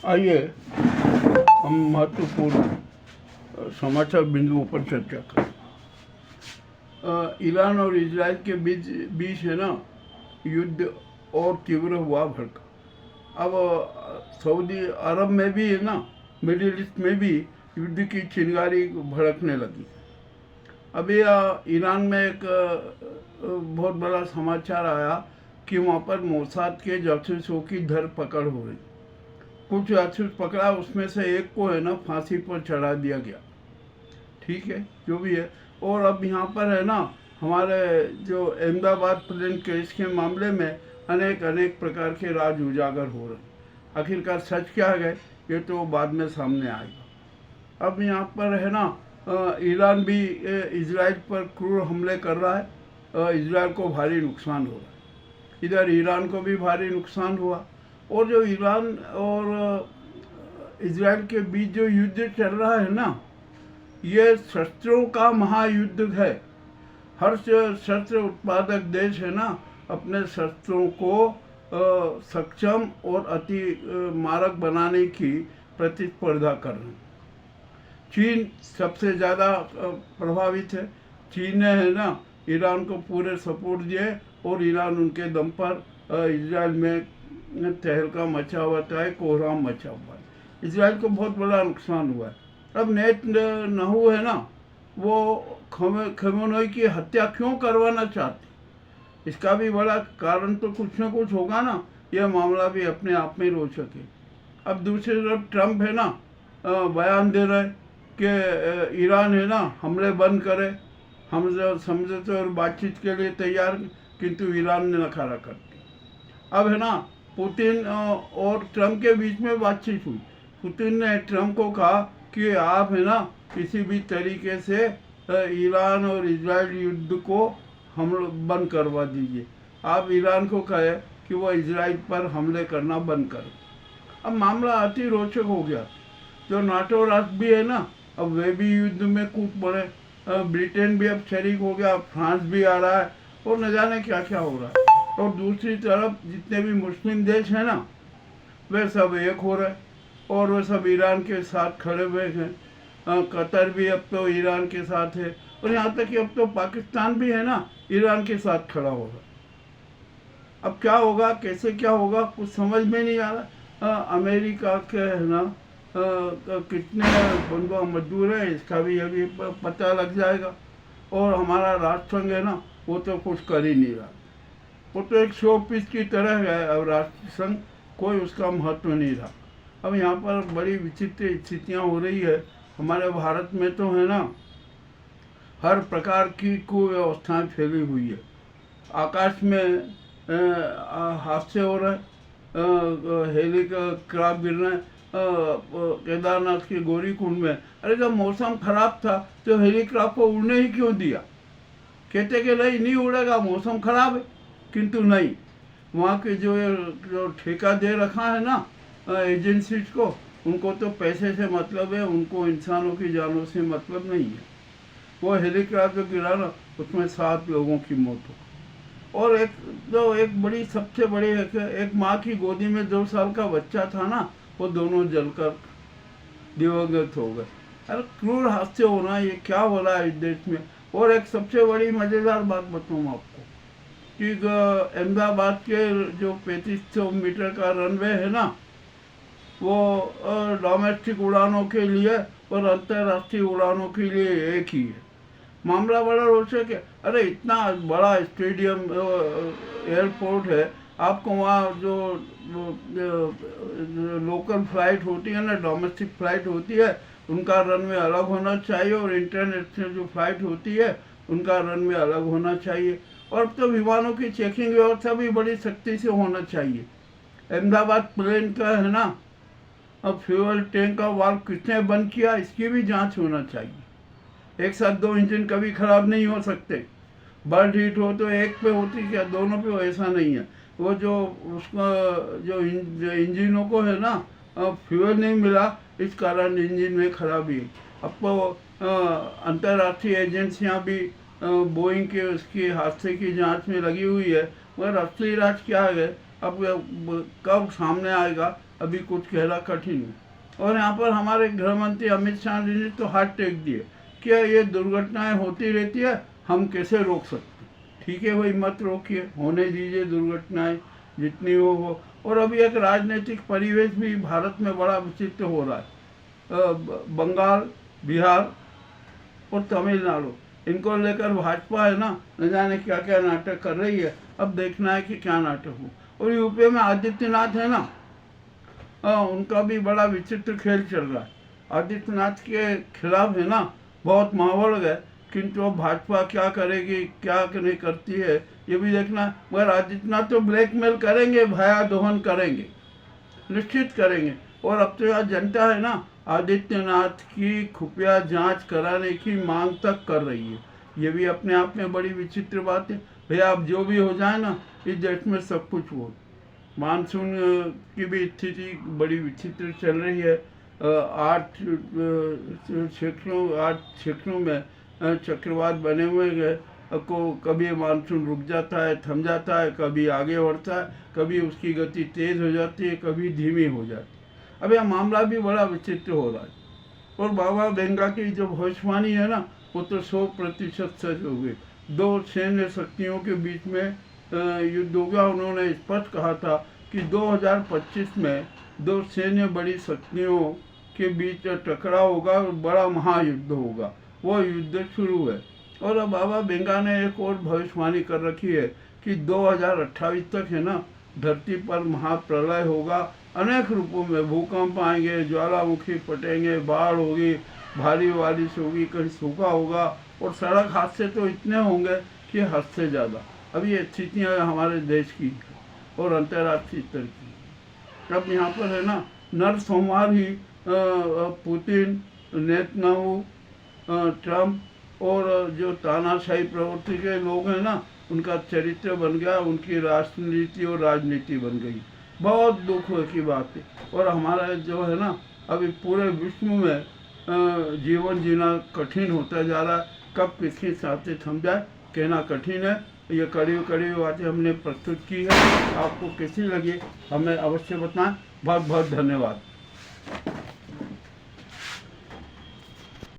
आइए हम महत्वपूर्ण समाचार बिंदुओं पर चर्चा करें। ईरान और इजराइल के बीच बीच है ना युद्ध और तीव्र हुआ भड़का। अब सऊदी अरब में भी है ना, मिडिल ईस्ट में भी युद्ध की चिंगारी भड़कने लगी। अभी ईरान में एक बहुत बड़ा समाचार आया कि वहाँ पर मोसाद के जासूसों की धरपकड़ हो रही। कुछ जासूस पकड़ा, उसमें से एक को है ना फांसी पर चढ़ा दिया गया। ठीक है, जो भी है। और अब यहाँ पर है ना हमारे जो अहमदाबाद प्लेन केस के मामले में अनेक प्रकार के राज उजागर हो रहे हैं। आखिरकार सच क्या है ये तो बाद में सामने आएगा। अब यहाँ पर है ना ईरान भी इजराइल पर क्रूर हमले कर रहा है। इजराइल को भारी नुकसान हो रहा है, इधर ईरान को भी भारी नुकसान हुआ। और जो ईरान और इजराइल के बीच जो युद्ध चल रहा है ना, ये शस्त्रों का महायुद्ध है। हर शस्त्र उत्पादक देश है ना अपने शस्त्रों को सक्षम और अति मारक बनाने की प्रतिस्पर्धा कर रहे हैं। चीन सबसे ज़्यादा प्रभावित है। चीन ने है ना ईरान को पूरे सपोर्ट दिए और ईरान उनके दम पर इजराइल में तहलका मचा हुआ है, कोहराम मचा हुआ है। इजराइल को बहुत बड़ा नुकसान हुआ है। अब नेतन्याहू है ना, वो खमेनेई की हत्या क्यों करवाना चाहते, इसका भी बड़ा कारण तो कुछ ना कुछ होगा ना। यह मामला भी अपने आप में रोचक है। अब दूसरी तरफ ट्रंप है ना बयान दे रहे कि ईरान है ना हमले बंद करे, हम समझौते और बातचीत के लिए तैयार, किंतु ईरान ने नकारा कर दिया। अब है ना पुतिन और ट्रंप के बीच में बातचीत हुई। पुतिन ने ट्रंप को कहा कि आप है ना किसी भी तरीके से ईरान और इजराइल युद्ध को हम बंद करवा दीजिए। आप ईरान को कहे कि वह इजराइल पर हमले करना बंद करे। अब मामला अति रोचक हो गया। जो नाटो राष्ट्र भी है ना, अब वे भी युद्ध में कूद पड़े। ब्रिटेन भी अब शरीक हो गया, फ्रांस भी आ रहा है और न जाने क्या क्या हो रहा है। और दूसरी तरफ जितने भी मुस्लिम देश हैं ना, वे सब एक हो रहे और वे सब ईरान के साथ खड़े हुए हैं। कतर भी अब तो ईरान के साथ है और यहाँ तक कि अब तो पाकिस्तान भी है ना ईरान के साथ खड़ा होगा। अब क्या होगा, कैसे क्या होगा, कुछ समझ में नहीं आ रहा। अमेरिका के है ना कितने बंधुआ मजदूर है, इसका भी अभी पता लग जाएगा। और हमारा राष्ट्रसंघ है ना, वो तो कुछ कर ही नहीं रहा। वो तो एक शो पीस की तरह है। अब राष्ट्रसंघ कोई उसका महत्व नहीं रहा। अब यहाँ पर बड़ी विचित्र स्थितियाँ हो रही है। हमारे भारत में तो है ना हर प्रकार की कुव्यवस्थाएं फैली हुई है। आकाश में हादसे हो रहे, हेलीकॉप्टर गिर रहे केदारनाथ के गौरी कुंड में। अरे जब मौसम खराब था तो हेलीकॉप्टर को उड़ने ही क्यों दिया? कहते कि नहीं उड़ेगा, मौसम खराब है, किंतु नहीं। वहाँ के जो ठेका दे रखा है ना एजेंसीज को, उनको तो पैसे से मतलब है, उनको इंसानों की जानों से मतलब नहीं है। वो हेलीकॉप्टर गिरा ना, उसमें 7 लोगों की मौत हो। और एक बड़ी सबसे बड़ी एक माँ की गोदी में 2 साल का बच्चा था ना, वो दोनों जलकर दिवंगत हो गए। अरे क्रूर हादसे हो रहा है, ये क्या हो रहा है इस देश में। और एक सबसे बड़ी मज़ेदार बात बताऊँ आपको कि अहमदाबाद के जो 3500 मीटर का रनवे है ना, वो डोमेस्टिक उड़ानों के लिए और अंतर्राष्ट्रीय उड़ानों के लिए एक ही है। मामला बड़ा रोचक है। अरे इतना बड़ा स्टेडियम एयरपोर्ट है, आपको वहाँ जो लोकल फ्लाइट होती है ना, डोमेस्टिक फ्लाइट होती है, उनका रनवे अलग होना चाहिए और इंटरनेशनल जो फ्लाइट होती है उनका रनवे अलग होना चाहिए। और अब तो विमानों की चेकिंग व्यवस्था भी बड़ी सख्ती से होना चाहिए। अहमदाबाद प्लेन का है ना अब फ्यूल टैंक का वाल्व किसने बंद किया, इसकी भी जांच होना चाहिए। एक साथ 2 इंजन कभी खराब नहीं हो सकते। बर्ड हीट हो तो एक पे होती क्या, दोनों पे ऐसा नहीं है। वो जो उसका जो इंजनों को है ना फ्यूल नहीं मिला, इस कारण इंजन में खराबी है। अब तो अंतर्राष्ट्रीय एजेंसियां भी बोइंग के उसकी हादसे की जांच में लगी हुई है। मगर असली राज क्या है अब कब सामने आएगा अभी कुछ कहना कठिन है। और यहाँ पर हमारे गृह मंत्री अमित शाह जी ने तो हाथ टेक दिए, क्या ये दुर्घटनाएं होती रहती है, हम कैसे रोक सकते। ठीक है भाई, मत रोकिए, होने दीजिए दुर्घटनाएं जितनी हो। और अभी एक राजनीतिक परिवेश भी भारत में बड़ा विचित्र हो रहा है। बंगाल, बिहार और तमिलनाडु, इनको लेकर भाजपा है ना, न जाने क्या क्या नाटक कर रही है। अब देखना है कि क्या नाटक हो। और यूपी में आदित्यनाथ है ना, उनका भी बड़ा विचित्र खेल चल रहा है। आदित्यनाथ के खिलाफ है ना बहुत माहौल है, किंतु अब भाजपा क्या करेगी, क्या नहीं करती है, ये भी देखना। मगर आदित्यनाथ तो ब्लैकमेल करेंगे, भया दोहन करेंगे, निश्चित करेंगे। और अब तो यहाँ जनता है ना, आदित्यनाथ की खुफिया जांच कराने की मांग तक कर रही है। ये भी अपने आप में बड़ी विचित्र बात है। भैया अब जो भी हो जाए ना, इस देश में सब कुछ हो। मानसून की भी स्थिति बड़ी विचित्र चल रही है। 8 क्षेत्रों में चक्रवात बने हुए हैं। को कभी मानसून रुक जाता है, थम जाता है, कभी आगे बढ़ता है, कभी उसकी गति तेज हो जाती है, कभी धीमी हो जाती है। अब यह मामला भी बड़ा विचित्र हो रहा है। और बाबा बेंगा की जो भविष्यवाणी है ना, वो तो 100% सच हो गई। 2 सैन्य शक्तियों के बीच में युद्ध होगा। उन्होंने स्पष्ट कहा था कि 2025 में 2 सैन्य बड़ी शक्तियों के बीच टकराव होगा और बड़ा महायुद्ध होगा। वो युद्ध शुरू है। और अब बाबा बेंगा ने एक और भविष्यवाणी कर रखी है कि 2028 तक है ना, धरती पर महाप्रलय होगा। अनेक रूपों में भूकंप आएंगे, ज्वालामुखी फटेंगे, बाढ़ होगी, भारी बारिश होगी, कहीं सूखा होगा, और सड़क हादसे तो इतने होंगे कि हद से ज़्यादा। अब ये स्थितियाँ हमारे देश की और अंतर्राष्ट्रीय स्तर की। अब यहाँ पर है ना, नर सोमवार ही पुतिन, नेतन्याहू, ट्रंप और जो तानाशाही प्रवृत्ति के लोग हैं ना, उनका चरित्र बन गया, उनकी राष्ट्रनीति और राजनीति बन गई। बहुत दुख की बात है। और हमारा जो है ना, अभी पूरे विश्व में जीवन जीना कठिन होता जा रहा है। कब किसके साथ थम जाए कहना कठिन है। ये कड़ी बातें हमने प्रस्तुत की है। आपको कैसी लगी हमें अवश्य बताएं। बहुत बहुत धन्यवाद।